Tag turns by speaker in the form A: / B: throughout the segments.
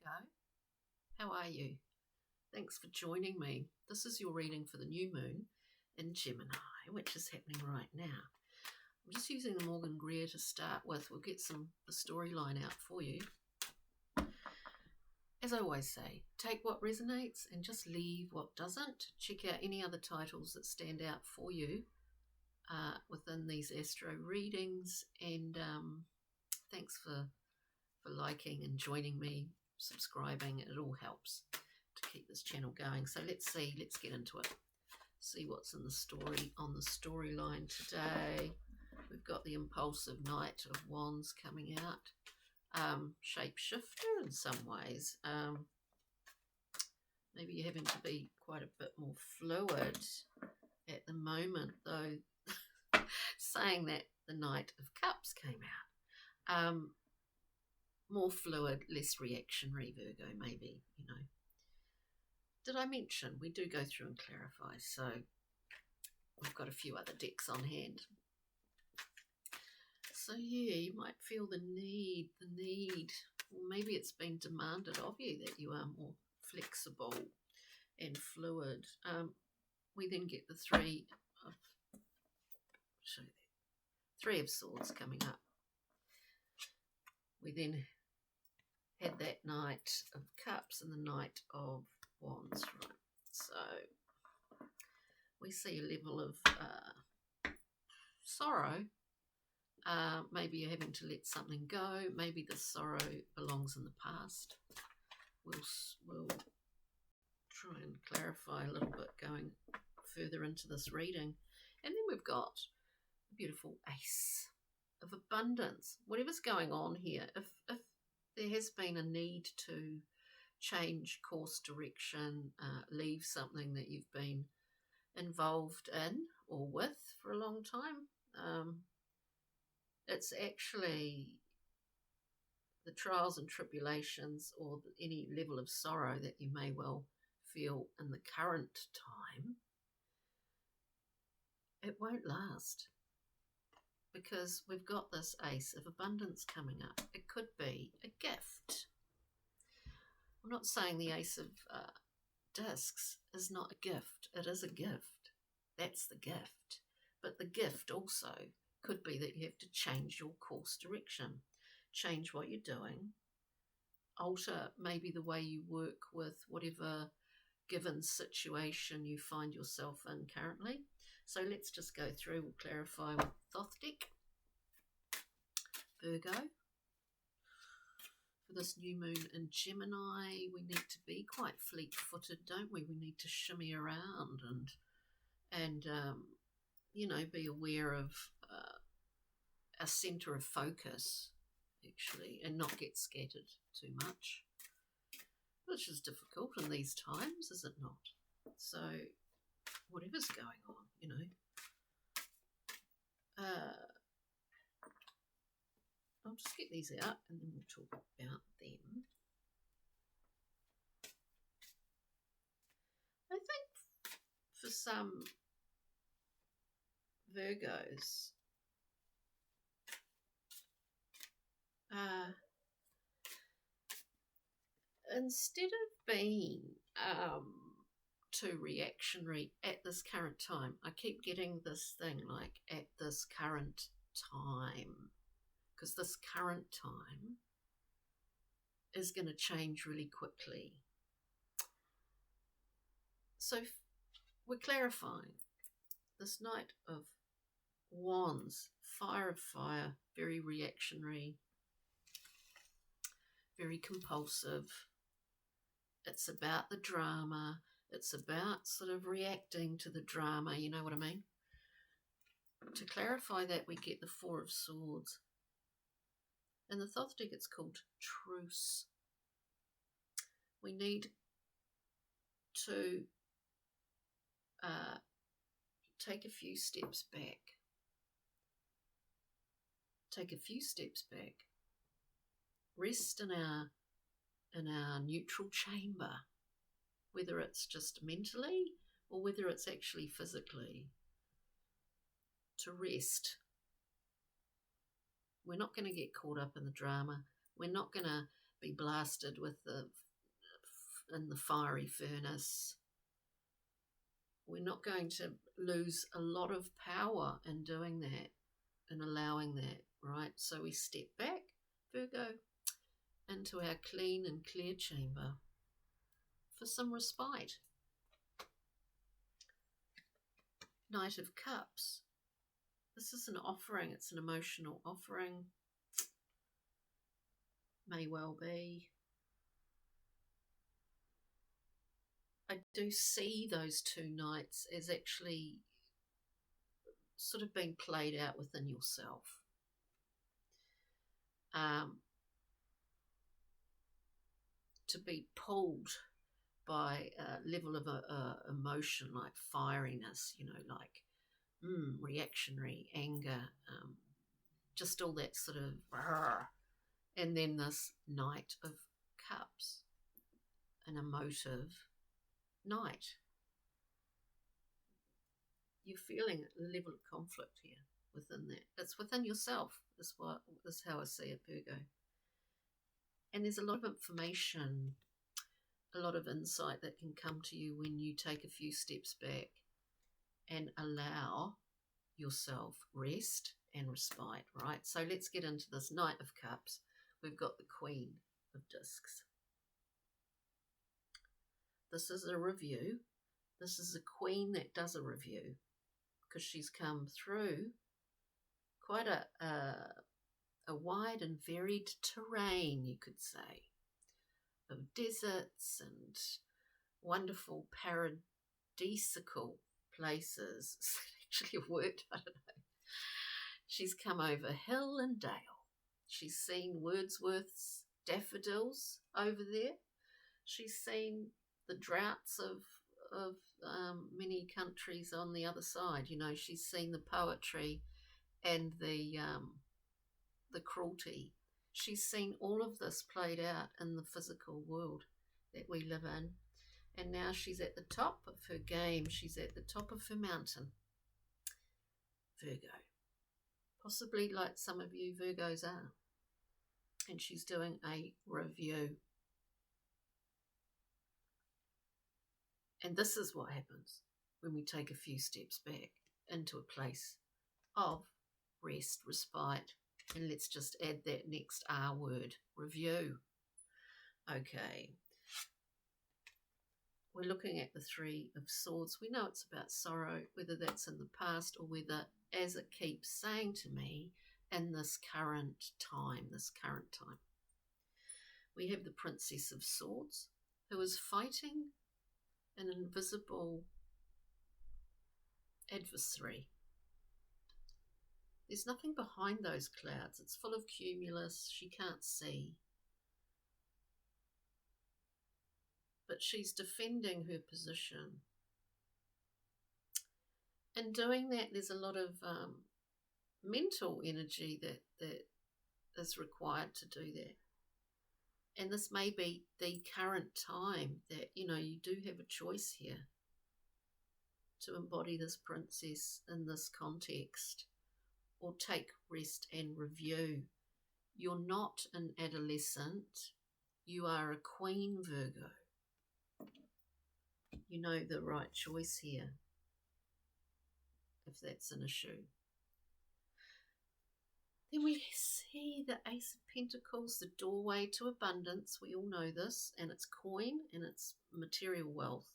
A: Virgo. How are you? Thanks for joining me. This is your reading for the new moon in Gemini, which is happening right now. I'm just using the Morgan Greer to start with. We'll get the storyline out for you. As I always say, take what resonates and just leave what doesn't. Check out any other titles that stand out for you within these astro readings, and thanks for liking and joining me, subscribing. It all helps to keep this channel going. So let's get into it. See what's in the story on the storyline today. We've got the impulsive Knight of Wands coming out. Shapeshifter in some ways. Maybe you're having to be quite a bit more fluid at the moment, though. Saying that, the Knight of Cups came out. More fluid, less reactionary, Virgo, maybe, you know. Did I mention we do go through and clarify? So we've got a few other decks on hand. So yeah, you might feel the need, or maybe it's been demanded of you that you are more flexible and fluid. We then get the Three of Swords coming up. We then had that Knight of Cups and the Knight of Wands, right? So we see a level of sorrow. Maybe you're having to let something go. Maybe the sorrow belongs in the past. We'll try and clarify a little bit going further into this reading. And then we've got a beautiful Ace of Abundance. Whatever's going on here, if there has been a need to change course direction, leave something that you've been involved in or with for a long time, it's actually the trials and tribulations or any level of sorrow that you may well feel in the current time. It won't last, because we've got this Ace of Abundance coming up. It could be a gift. I'm not saying the Ace of Discs is not a gift. It is a gift. That's the gift. But the gift also could be that you have to change your course direction, change what you're doing, alter maybe the way you work with whatever given situation you find yourself in currently. So let's just go through. We'll clarify with Thoth deck. Virgo. For this new moon in Gemini, we need to be quite fleet-footed, don't we? We need to shimmy around and you know, be aware of a centre of focus, actually, and not get scattered too much, which is difficult in these times, is it not? So whatever's going on, you know. I'll just get these out and then we'll talk about them. I think for some Virgos, instead of being too reactionary at this current time, I keep getting this thing like at this current time, because this current time is going to change really quickly. So we're clarifying this Knight of Wands, fire of fire, very reactionary, very compulsive. It's about the drama. It's about sort of reacting to the drama, you know what I mean? To clarify that, we get the Four of Swords. In the Thoth deck, it's called Truce. We need to take a few steps back. Take a few steps back. Rest in our neutral chamber, whether it's just mentally or whether it's actually physically. To rest. We're not going to get caught up in the drama. We're not going to be blasted in the fiery furnace. We're not going to lose a lot of power in doing that and allowing that, right? So we step back, Virgo, into our clean and clear chamber for some respite. Knight of Cups. This is an offering. It's an emotional offering. May well be. I do see those two knights as actually sort of being played out within yourself. To be pulled by a level of emotion like fieriness, like reactionary, anger, just all that sort of, and then this Knight of Cups, an emotive knight. You're feeling a level of conflict here within that. It's within yourself, is how I see it, Virgo. And there's a lot of information, a lot of insight that can come to you when you take a few steps back and allow yourself rest and respite, right? So let's get into this Knight of Cups. We've got the Queen of Discs. This is a review. This is a queen that does a review because she's come through quite a wide and varied terrain, you could say, of deserts and wonderful paradisical places. It's actually a word, I don't know. She's come over hill and dale. She's seen Wordsworth's daffodils over there. She's seen the droughts of many countries on the other side. She's seen the poetry and the cruelty. She's seen all of this played out in the physical world that we live in. And now she's at the top of her game. She's at the top of her mountain. Virgo. Possibly like some of you Virgos are. And she's doing a review. And this is what happens when we take a few steps back into a place of rest, respite. And let's just add that next R word, review. Okay. We're looking at the Three of Swords. We know it's about sorrow, whether that's in the past or whether, as it keeps saying to me, in this current time. We have the Princess of Swords, who is fighting an invisible adversary. There's nothing behind those clouds. It's full of cumulus. She can't see. But she's defending her position. In doing that, there's a lot of mental energy that is required to do that. And this may be the current time that, you do have a choice here to embody this princess in this context or take rest and review. You're not an adolescent. You are a queen, Virgo. You know the right choice here, if that's an issue. Then we see the Ace of Pentacles, the doorway to abundance. We all know this, and it's coin and it's material wealth.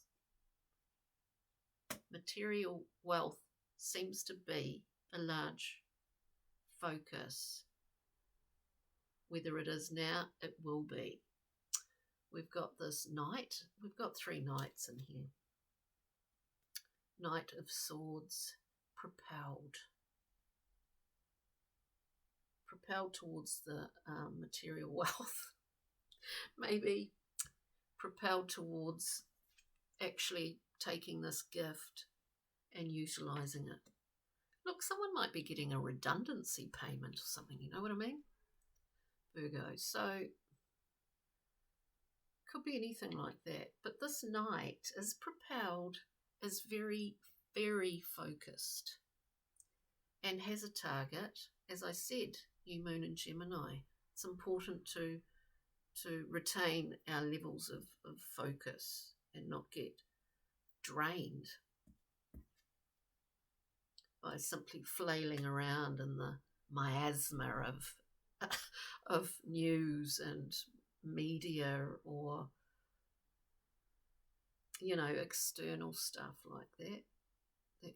A: Material wealth seems to be a large focus. Whether it is now, it will be. We've got this knight. We've got three knights in here. Knight of Swords, propelled towards the material wealth. Maybe propelled towards actually taking this gift and utilising it. Look, someone might be getting a redundancy payment or something, you know what I mean? Virgo. So, could be anything like that. But this knight is propelled, is very, very focused and has a target. As I said, new moon in Gemini. It's important to to retain our levels of focus and not get drained by simply flailing around in the miasma of news and media, or external stuff like that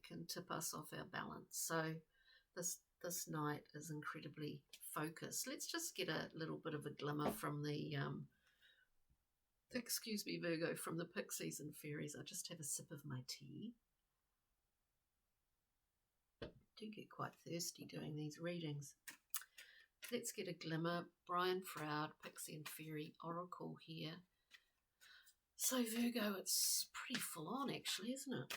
A: can tip us off our balance. So this night is incredibly focused. Let's just get a little bit of a glimmer from the excuse me, Virgo, from the pixies and fairies. I'll just have a sip of my tea. I do get quite thirsty doing these readings. Let's get a glimmer. Brian Froud, Pixie and Fairy Oracle here. So Virgo, it's pretty full on actually, isn't it?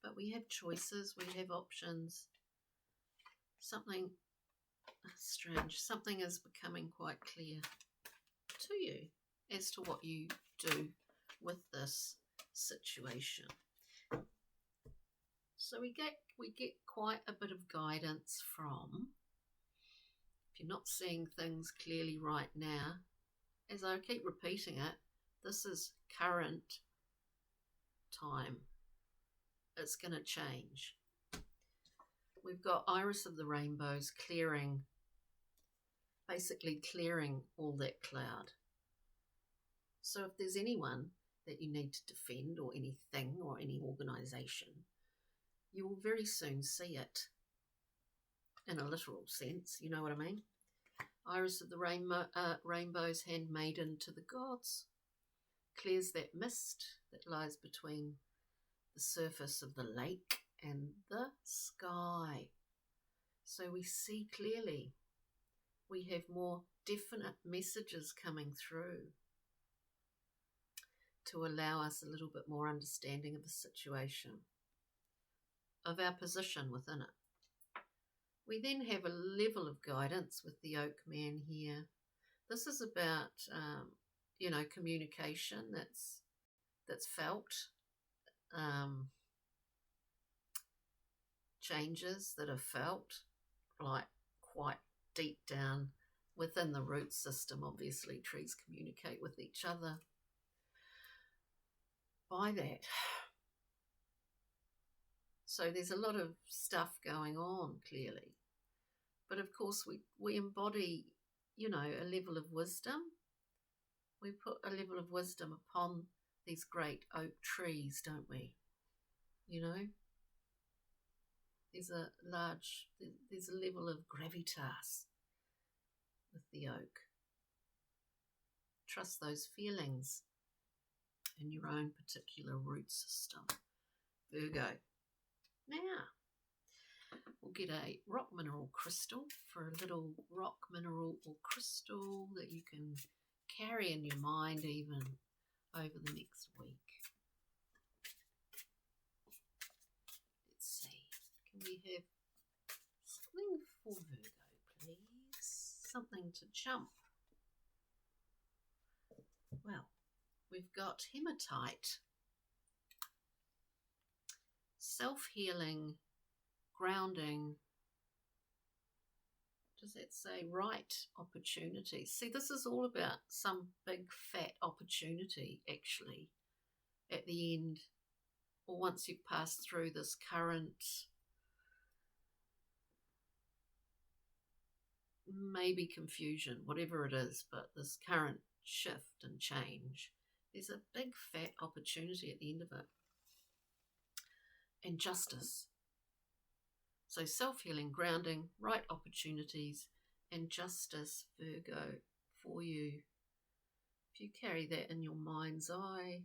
A: But we have choices, we have options. Something strange, something is becoming quite clear to you as to what you do with this situation. So we get quite a bit of guidance from, if you're not seeing things clearly right now, as I keep repeating it, this is current time. It's going to change. We've got Iris of the Rainbows basically clearing all that cloud. So if there's anyone that you need to defend, or anything, or any organisation, you will very soon see it in a literal sense, you know what I mean? Iris of the Rainbows, handmaiden to the gods, clears that mist that lies between the surface of the lake and the sky. So we see clearly. We have more definite messages coming through to allow us a little bit more understanding of the situation, of our position within it. We then have a level of guidance with the Oak Man here. This is about, communication that's felt, changes that are felt, like quite deep down within the root system. Obviously, trees communicate with each other by that. So there's a lot of stuff going on, clearly. But of course, we embody, a level of wisdom. We put a level of wisdom upon these great oak trees, don't we? There's a level of gravitas with the oak. Trust those feelings in your own particular root system, Virgo. Now, we'll get a rock mineral crystal for a little rock mineral or crystal that you can carry in your mind even over the next week. Let's see. Can we have something for Virgo, please? Something to jump. Well, we've got hematite, self-healing, grounding. Does that say right opportunity? See, this is all about some big fat opportunity actually at the end, or once you've passed through this current maybe confusion, whatever it is, but this current shift and change, there's a big fat opportunity at the end of it. And justice. So self-healing, grounding, right opportunities, and justice, Virgo, for you. If you carry that in your mind's eye.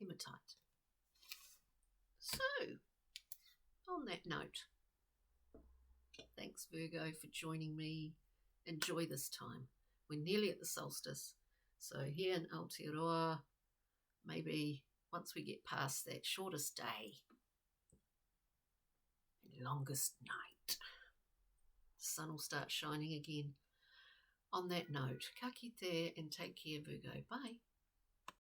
A: Hematite. So, on that note, thanks Virgo for joining me. Enjoy this time. We're nearly at the solstice. So here in Aotearoa, maybe once we get past that shortest day and longest night, the sun will start shining again. On that note, ka kite and take care, Virgo. Bye.